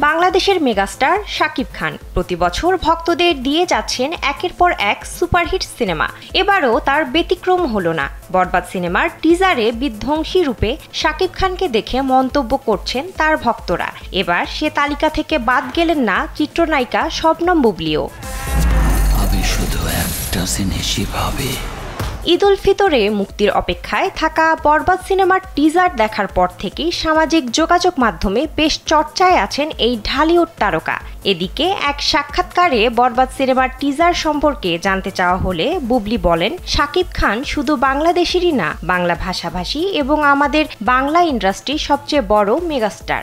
বাংলাদেশের মেগাস্টার শাকিব খান প্রতি বছর ভক্তদের দিয়ে যাচ্ছেন একের পর এক সুপারহিট সিনেমা। এবারও তার ব্যতিক্রম হলো না। বরবাদ সিনেমার টিজারে বিধ্বংসী রূপে শাকিব খানকে দেখে মন্তব্য করছেন তার ভক্তরা। এবার সে তালিকা থেকে বাদ গেলেন না চিত্রনায়িকা শবনম বুবলিও। ঈদ উল ফিতরে মুক্তির অপেক্ষায় থাকা বরবাদ সিনেমার টিজার দেখার পর থেকেই সামাজিক যোগাযোগ মাধ্যমে বেশ চর্চায় আছেন এই ঢালিউড তারকা। এদিকে এক সাক্ষাৎকারে বরবাদ সিনেমার টিজার সম্পর্কে জানতে চাওয়া হলে বুবলি বলেন, শাকিব খান শুধু বাংলাদেশেরই না, বাংলা ভাষাভাষী এবং আমাদের বাংলা ইন্ডাস্ট্রির সবচেয়ে বড় মেগাস্টার।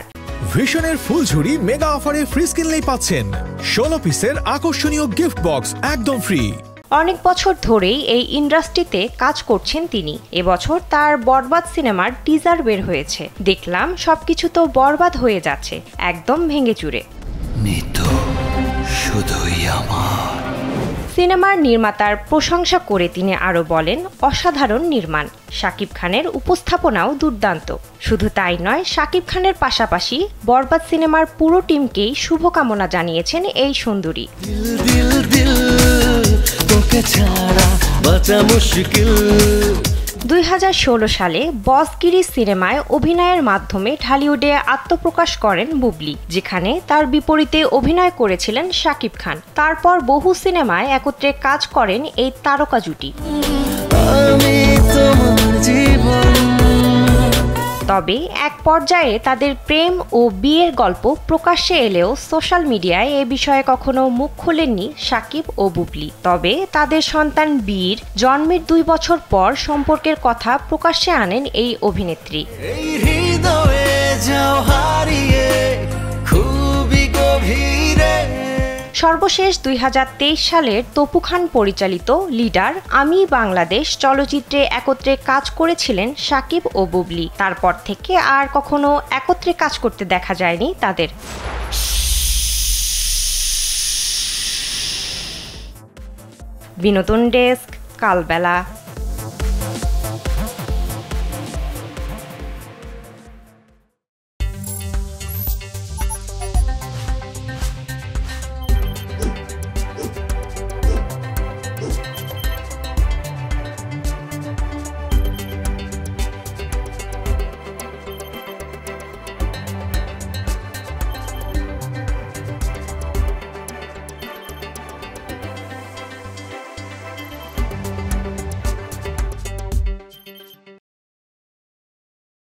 ভিশনের ফুলঝুরি মেগা অফারে ফ্রিজ কিনলেই পাচ্ছেন 16 পিসের আকর্ষণীয় গিফট বক্স একদম ফ্রি। অনেক বছর ধরেই এই ইন্ডাস্ট্রিতে কাজ করছেন তিনি। এবছর তার বরবাদ সিনেমার টিজার বের হয়েছে। দেখলাম সবকিছু তো বরবাদ হয়ে যাচ্ছে, একদম ভেঙে চুরে। সিনেমার নির্মাতার প্রশংসা করে তিনি আরও বলেন, অসাধারণ নির্মাণ। শাকিব খানের উপস্থাপনাও দুর্দান্ত। শুধু তাই নয়, শাকিব খানের পাশাপাশি বরবাদ সিনেমার পুরো টিমকেই শুভকামনা জানিয়েছেন এই সুন্দরী। 2016 সালে বসগিরি সিনেমায় অভিনয়ের মাধ্যমে ঢালিউডে আত্মপ্রকাশ করেন বুবলি, যেখানে তার বিপরীতে অভিনয় করেছিলেন শাকিব খান। তারপর বহু সিনেমায় একত্রে কাজ করেন এই তারকা জুটি। তবে এক পর্যায়ে তাদের প্রেম ও বিয়ের গল্প প্রকাশ্যে এলেও সোশ্যাল মিডিয়ায় এ বিষয়ে কখনো মুখ খোলেননি শাকিব ও বুবলি। তবে তাদের সন্তান বীর জন্মের 2 বছর পর সম্পর্কের কথা প্রকাশ্যে আনেন এই অভিনেত্রী। সর্বশেষ 2023 সালের তপু খান পরিচালিত লিডার আমি বাংলাদেশ চলচ্চিত্রে একত্রে কাজ করেছিলেন শাকিব ও বুবলি। তারপর থেকে আর কখনো একত্রে কাজ করতে দেখা যায়নি তাদের। বিনোদন ডেস্ক, কালবেলা।